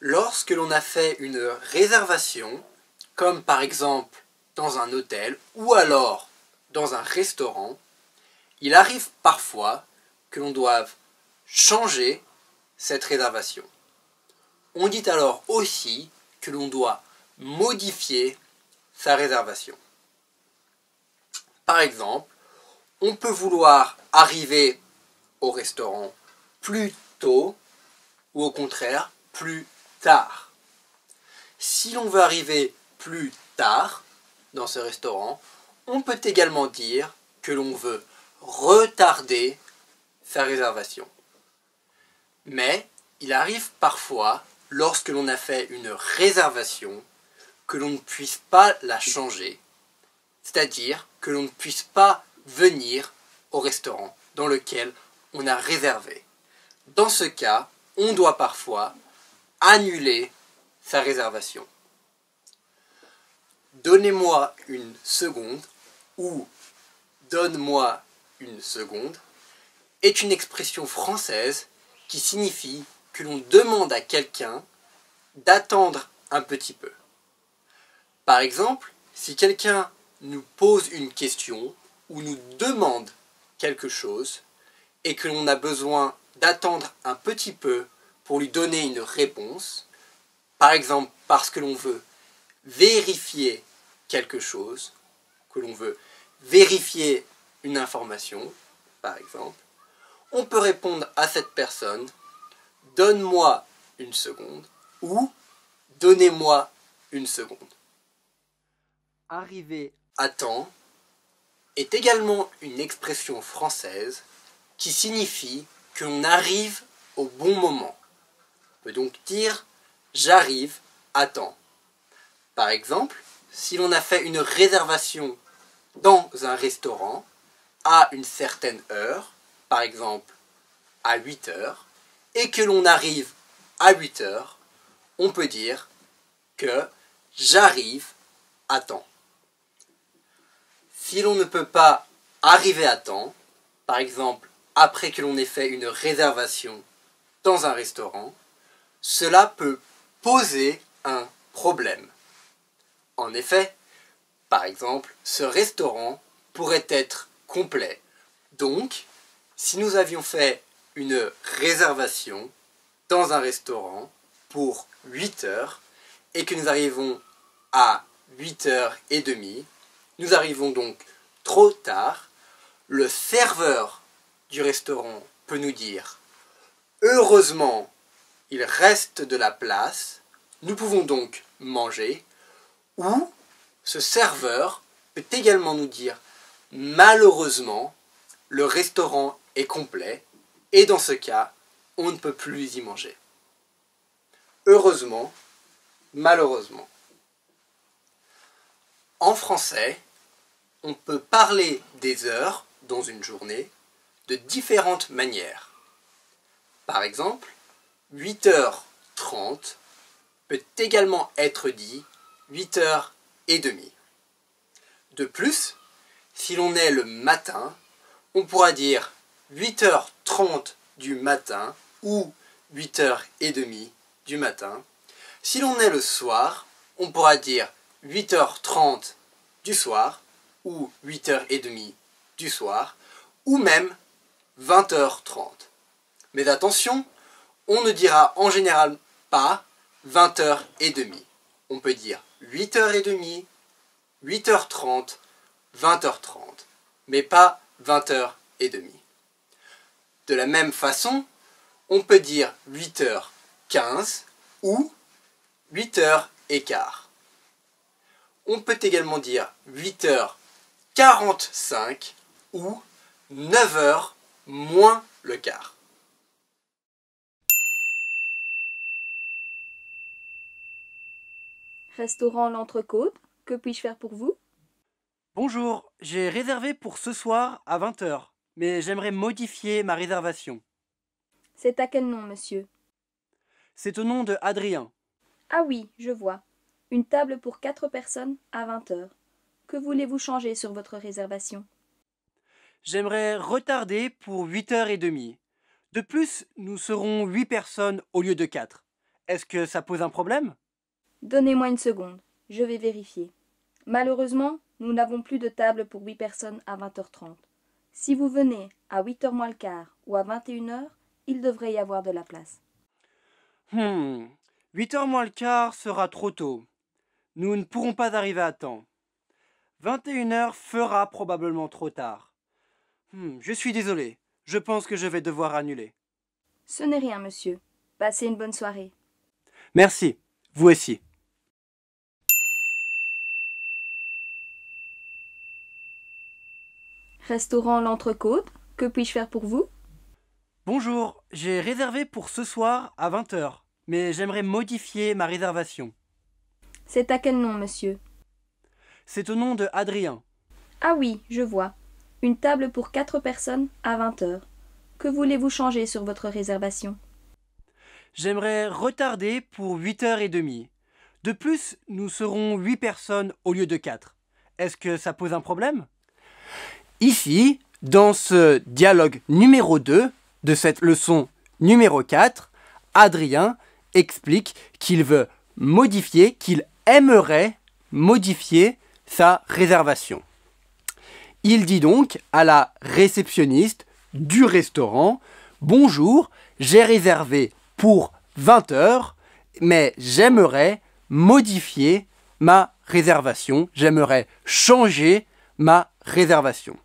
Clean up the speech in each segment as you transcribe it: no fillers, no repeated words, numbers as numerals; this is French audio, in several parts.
Lorsque l'on a fait une réservation, comme par exemple dans un hôtel ou alors dans un restaurant, il arrive parfois que l'on doive changer cette réservation. On dit alors aussi que l'on doit modifier sa réservation. Par exemple, on peut vouloir arriver au restaurant plus tôt ou au contraire plus tard. Si l'on veut arriver plus tard dans ce restaurant, on peut également dire que l'on veut retarder sa réservation. Mais il arrive parfois, lorsque l'on a fait une réservation, que l'on ne puisse pas la changer, c'est-à-dire que l'on ne puisse pas venir au restaurant dans lequel on a réservé. Dans ce cas, on doit parfois annuler sa réservation. Donnez-moi une seconde ou donne-moi une seconde est une expression française qui signifie que l'on demande à quelqu'un d'attendre un petit peu. Par exemple, si quelqu'un nous pose une question ou nous demande quelque chose et que l'on a besoin d'attendre un petit peu pour lui donner une réponse, par exemple parce que l'on veut vérifier quelque chose, que l'on veut vérifier une information, par exemple, on peut répondre à cette personne « Donne-moi une seconde » ou « Donnez-moi une seconde ». Arriver à temps est également une expression française qui signifie que l'on arrive au bon moment. On peut donc dire « j'arrive à temps ». Par exemple, si l'on a fait une réservation dans un restaurant à une certaine heure, par exemple à 8 heures, et que l'on arrive à 8 heures, on peut dire que j'arrive à temps. Si l'on ne peut pas arriver à temps, par exemple après que l'on ait fait une réservation dans un restaurant, cela peut poser un problème. En effet, par exemple, ce restaurant pourrait être complet. Donc, si nous avions fait une réservation dans un restaurant pour 8 heures et que nous arrivons à 8h30, nous arrivons donc trop tard, le serveur du restaurant peut nous dire « Heureusement, il reste de la place, nous pouvons donc manger » ou ce serveur peut également nous dire « Malheureusement, le restaurant est complet et dans ce cas, on ne peut plus y manger. » Heureusement, malheureusement. En français, on peut parler des heures dans une journée de différentes manières. Par exemple, 8h30 peut également être dit 8h30. De plus, si l'on est le matin, on pourra dire 8h30 du matin ou 8h30 du matin. Si l'on est le soir, on pourra dire 8h30 du soir ou 8h30 du soir ou même 20h30. Mais attention, on ne dira en général pas 20h30. On peut dire 8h30, 8h30, 20h30, mais pas 20h30. De la même façon, on peut dire 8h15 ou 8h15. On peut également dire 8h45 ou 9h moins le quart. Restaurant L'Entrecôte, que puis-je faire pour vous? Bonjour, j'ai réservé pour ce soir à 20h, mais j'aimerais modifier ma réservation. C'est à quel nom, monsieur? C'est au nom de Adrien. Ah oui, je vois. Une table pour 4 personnes à 20 heures. Que voulez-vous changer sur votre réservation? J'aimerais retarder pour 8h30. De plus, nous serons 8 personnes au lieu de 4. Est-ce que ça pose un problème? Donnez-moi une seconde, je vais vérifier. Malheureusement, nous n'avons plus de table pour 8 personnes à 20h30. Si vous venez à 8h moins le quart ou à 21h, il devrait y avoir de la place. 8h moins le quart sera trop tôt. Nous ne pourrons pas arriver à temps. 21h fera probablement trop tard. Je suis désolé. Je pense que je vais devoir annuler. Ce n'est rien, monsieur. Passez une bonne soirée. Merci. Vous aussi. Restaurant L'Entrecôte, que puis-je faire pour vous? Bonjour, j'ai réservé pour ce soir à 20h, mais j'aimerais modifier ma réservation. C'est à quel nom, monsieur? C'est au nom de Adrien. Ah oui, je vois. Une table pour 4 personnes à 20h. Que voulez-vous changer sur votre réservation? J'aimerais retarder pour 8h30. De plus, nous serons 8 personnes au lieu de 4. Est-ce que ça pose un problème? Ici, dans ce dialogue numéro 2 de cette leçon numéro 4, Adrien explique qu'il veut modifier, qu'il aimerait modifier sa réservation. Il dit donc à la réceptionniste du restaurant: « Bonjour, j'ai réservé pour 20h, mais j'aimerais modifier ma réservation, j'aimerais changer ma réservation. »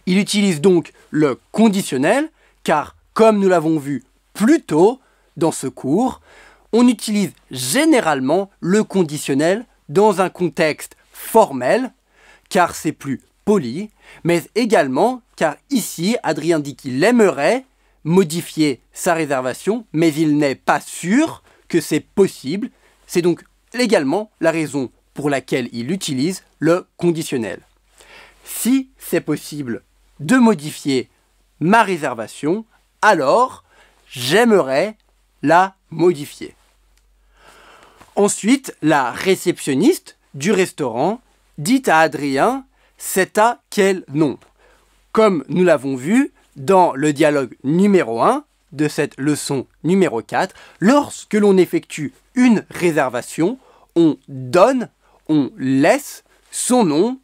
Il utilise donc le conditionnel, car comme nous l'avons vu plus tôt dans ce cours, on utilise généralement le conditionnel dans un contexte formel, car c'est plus poli, mais également car ici, Adrien dit qu'il aimerait modifier sa réservation, mais il n'est pas sûr que c'est possible. C'est donc également la raison pour laquelle il utilise le conditionnel. Si c'est possible de modifier ma réservation, alors j'aimerais la modifier. Ensuite, la réceptionniste du restaurant dit à Adrien: « C'est à quel nom ?» Comme nous l'avons vu dans le dialogue numéro 1 de cette leçon numéro 4, lorsque l'on effectue une réservation, on donne, on laisse son nom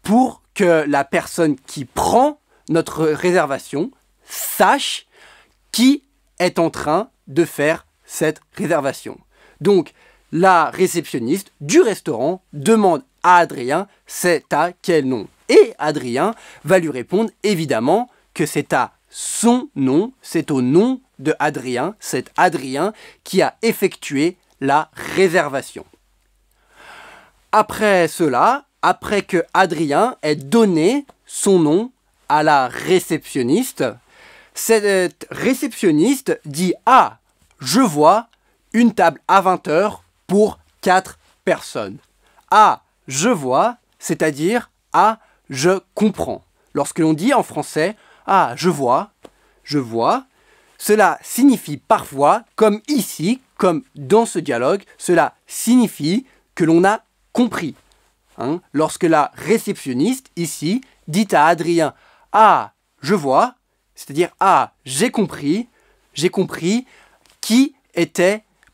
pour que la personne qui prend notre réservation sache qui est en train de faire cette réservation. Donc, la réceptionniste du restaurant demande à Adrien: « C'est à quel nom ?» Et Adrien va lui répondre évidemment que c'est à son nom, c'est au nom de Adrien, c'est Adrien qui a effectué la réservation. Après cela, après que Adrien ait donné son nom à la réceptionniste, cette réceptionniste dit: « Ah, je vois une table à 20h pour 4 personnes. » Ah, je vois, c'est-à-dire ah, je comprends. Lorsque l'on dit en français « Ah, je vois », cela signifie parfois, comme ici, comme dans ce dialogue, cela signifie que l'on a compris. Lorsque la réceptionniste, ici, dit à Adrien « Ah, je vois », c'est-à-dire « Ah, j'ai compris »,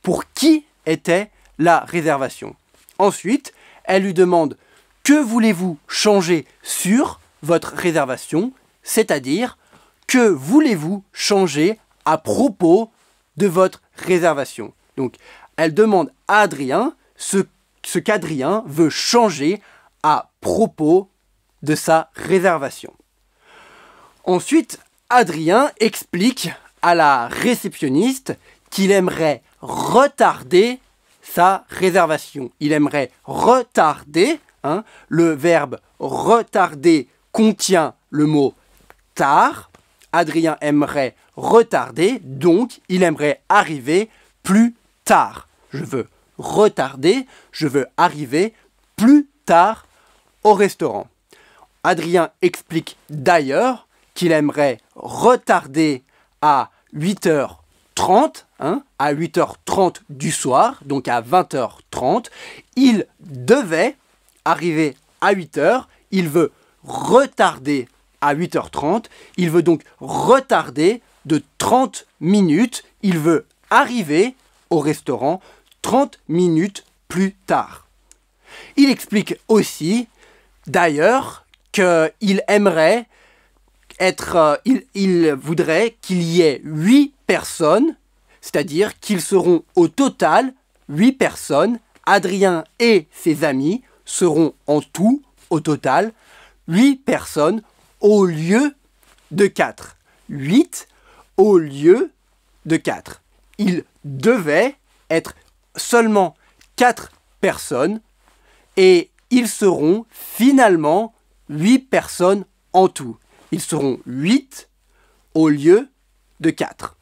pour qui était la réservation. Ensuite, elle lui demande: « Que voulez-vous changer sur votre réservation ?» C'est-à-dire, que voulez-vous changer à propos de votre réservation? Donc, elle demande à Adrien ce qu'Adrien veut changer à propos de sa réservation. Ensuite, Adrien explique à la réceptionniste qu'il aimerait retarder sa réservation. Il aimerait retarder, le verbe retarder contient le mot tard. Adrien aimerait retarder, donc il aimerait arriver plus tard. Je veux retarder, je veux arriver plus tard au restaurant. Adrien explique d'ailleurs qu'il aimerait retarder à 8h30, à 8h30 du soir, donc à 20h30. Il devait arriver à 8h, il veut retarder à 8h30, il veut donc retarder de 30 minutes, il veut arriver au restaurant 30 minutes plus tard. Il explique aussi, d'ailleurs, qu'il aimerait il voudrait qu'il y ait 8 personnes, c'est-à-dire qu'ils seront au total 8 personnes. Adrien et ses amis seront en tout, au total, 8 personnes au lieu de 4. 8 au lieu de 4. Il devait être seulement 4 personnes et ils seront finalement 8 personnes en tout. Ils seront 8 au lieu de 4.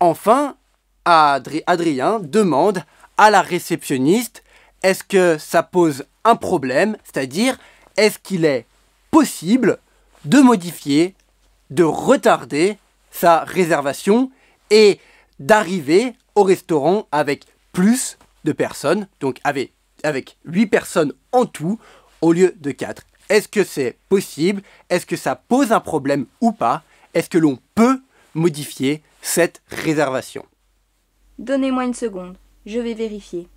Enfin, Adrien demande à la réceptionniste est-ce que ça pose un problème, c'est-à-dire est-ce qu'il est possible de modifier, de retarder sa réservation et d'arriver au restaurant avec plus de personnes, donc avec 8 personnes en tout au lieu de 4. Est-ce que c'est possible? Est-ce que ça pose un problème ou pas? Est-ce que l'on peut modifier cette réservation? Donnez-moi une seconde, je vais vérifier.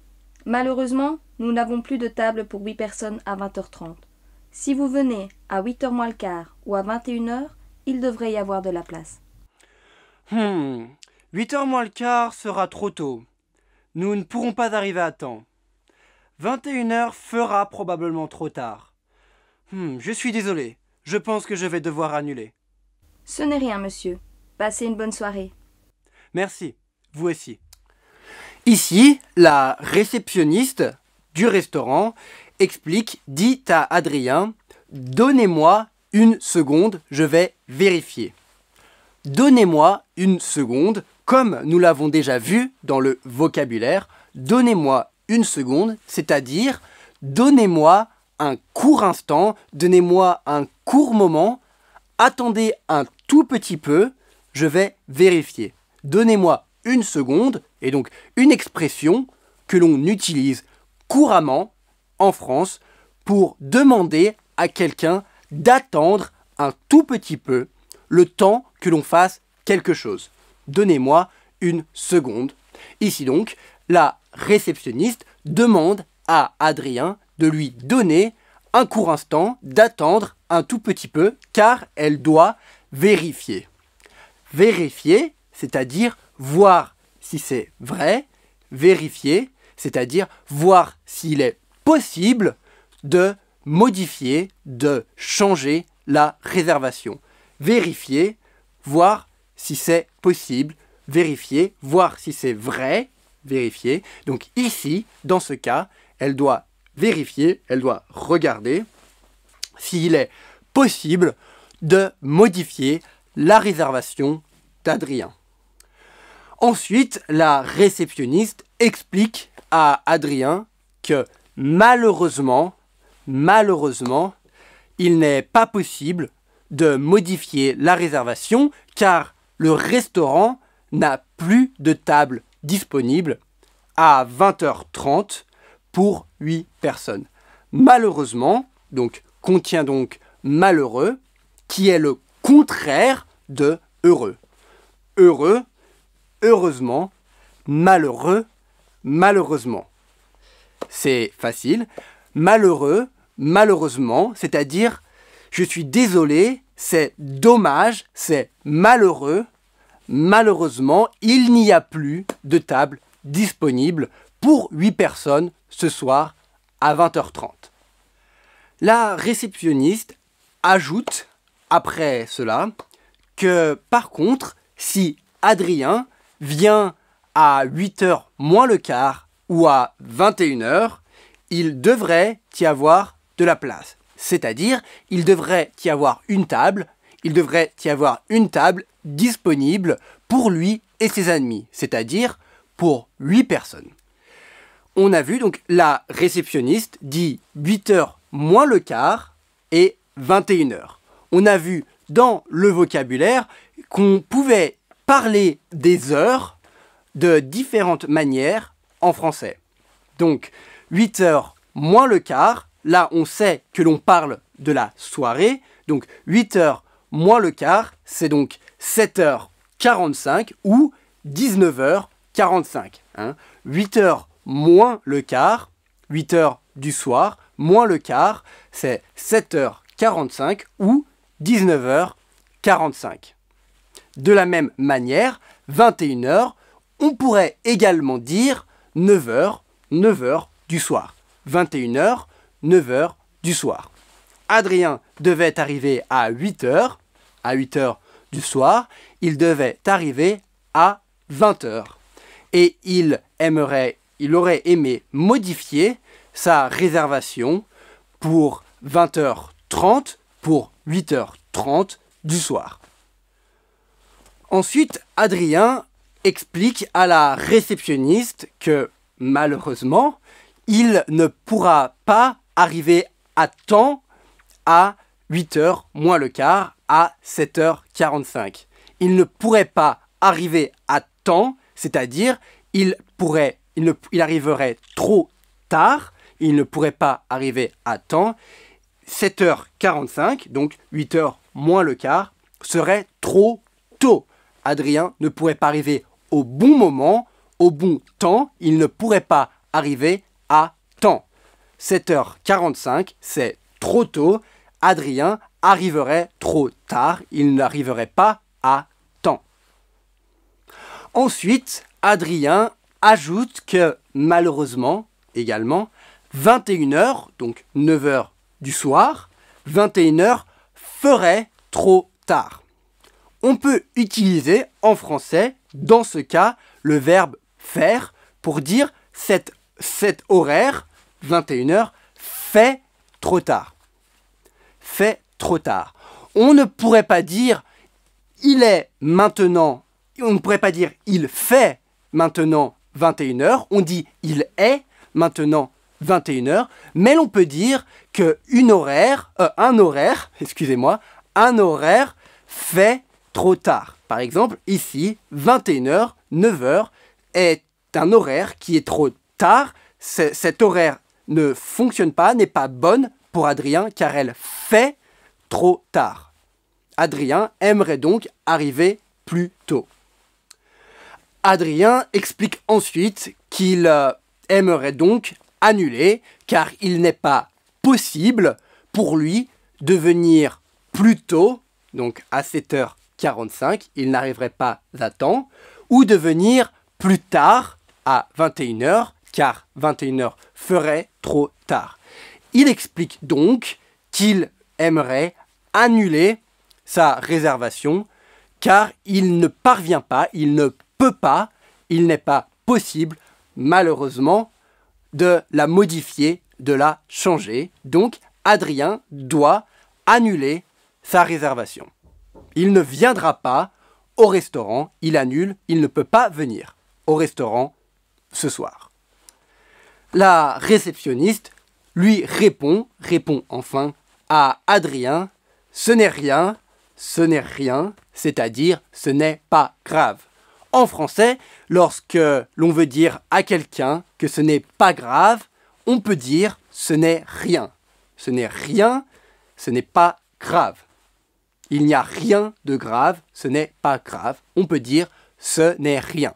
Malheureusement, nous n'avons plus de table pour 8 personnes à 20h30. Si vous venez à 8h moins le quart ou à 21h, il devrait y avoir de la place. 8h moins le quart sera trop tôt. Nous ne pourrons pas arriver à temps. 21h fera probablement trop tard. Je suis désolé. Je pense que je vais devoir annuler. Ce n'est rien, monsieur. Passez une bonne soirée. Merci. Vous aussi. Ici, la réceptionniste du restaurant dit à Adrien « Donnez-moi une seconde, je vais vérifier. » Donnez-moi une seconde, comme nous l'avons déjà vu dans le vocabulaire, donnez-moi une seconde, c'est-à-dire donnez-moi un court instant, donnez-moi un court moment, attendez un tout petit peu, je vais vérifier. Donnez-moi une seconde, et donc une expression que l'on utilise couramment en France pour demander à quelqu'un d'attendre un tout petit peu le temps que l'on fasse quelque chose. Donnez-moi une seconde. Ici donc, la réceptionniste demande à Adrien de lui donner un court instant, d'attendre un tout petit peu, car elle doit vérifier. Vérifier, c'est-à-dire voir si c'est vrai. Vérifier, c'est-à-dire voir s'il est possible de modifier, de changer la réservation. Vérifier, voir si c'est possible. Vérifier, voir si c'est vrai. Vérifier. Donc ici, dans ce cas, elle doit vérifier, elle doit regarder s'il est possible de modifier la réservation d'Adrien. Ensuite, la réceptionniste explique à Adrien que malheureusement, il n'est pas possible de modifier la réservation car le restaurant n'a plus de table disponible à 20h30 pour 8 personnes. Malheureusement, donc contient donc malheureux, qui est le contraire de heureux. Heureux, heureusement, malheureux, malheureusement. C'est facile. Malheureux, malheureusement, c'est-à-dire je suis désolé, c'est dommage, c'est malheureux. Malheureusement, il n'y a plus de table disponible pour 8 personnes ce soir à 20h30. La réceptionniste ajoute après cela que par contre, si Adrien vient à 8h moins le quart ou à 21h, il devrait y avoir de la place. C'est-à-dire, il devrait y avoir une table, disponible pour lui et ses amis, c'est-à-dire pour 8 personnes. On a vu donc la réceptionniste dit 8h moins le quart et 21h. On a vu dans le vocabulaire qu'on pouvait parler des heures de différentes manières en français. Donc 8h moins le quart, là on sait que l'on parle de la soirée, donc 8h moins le quart, c'est donc 7h45 ou 19h45. 45. 8 heures moins le quart, 8 heures du soir, moins le quart, c'est 7h45 ou 19h45. De la même manière, 21h, on pourrait également dire 9h, 9h du soir. 21h, 9h du soir. Adrien devait arriver à 8h, à 8h du soir, il devait arriver à 20h. Et il aurait aimé modifier sa réservation pour 20h30 pour 8h30 du soir. Ensuite, Adrien explique à la réceptionniste que malheureusement, il ne pourra pas arriver à temps à 8h moins le quart à 7h45. Il ne pourrait pas arriver à temps, c'est-à-dire il arriverait trop tard, il ne pourrait pas arriver à temps. 7h45, donc 8h moins le quart, serait trop tôt. Adrien ne pourrait pas arriver au bon moment, au bon temps, il ne pourrait pas arriver à temps. 7h45, c'est trop tôt. Adrien arriverait trop tard, il n'arriverait pas à temps. Ensuite, Adrien ajoute que malheureusement, également, 21h, donc 9h du soir, 21h ferait trop tard. On peut utiliser en français, dans ce cas, le verbe faire pour dire cet horaire, 21h, fait trop tard. Fait trop tard. On ne pourrait pas dire il est maintenant, on ne pourrait pas dire il fait maintenant 21h, on dit il est maintenant 21h, mais l'on peut dire que un horaire fait trop tard. Par exemple, ici, 21h, 9h est un horaire qui est trop tard. Cet horaire ne fonctionne pas, n'est pas bonne pour Adrien car elle fait trop tard. Adrien aimerait donc arriver plus tôt. Adrien explique ensuite qu'il aimerait donc annuler car il n'est pas possible pour lui de venir plus tôt, donc à 7h45, il n'arriverait pas à temps, ou de venir plus tard à 21h car 21h ferait trop tard. Il explique donc qu'il aimerait annuler sa réservation car il ne parvient pas, il ne peut pas, il n'est pas possible, malheureusement, de la modifier, de la changer. Donc, Adrien doit annuler sa réservation. Il ne viendra pas au restaurant, il annule, il ne peut pas venir au restaurant ce soir. La réceptionniste lui répond enfin à Adrien, ce n'est rien, c'est-à-dire ce n'est pas grave. En français, lorsque l'on veut dire à quelqu'un que ce n'est pas grave, on peut dire ce n'est rien. Ce n'est rien, ce n'est pas grave. Il n'y a rien de grave, ce n'est pas grave. On peut dire ce n'est rien.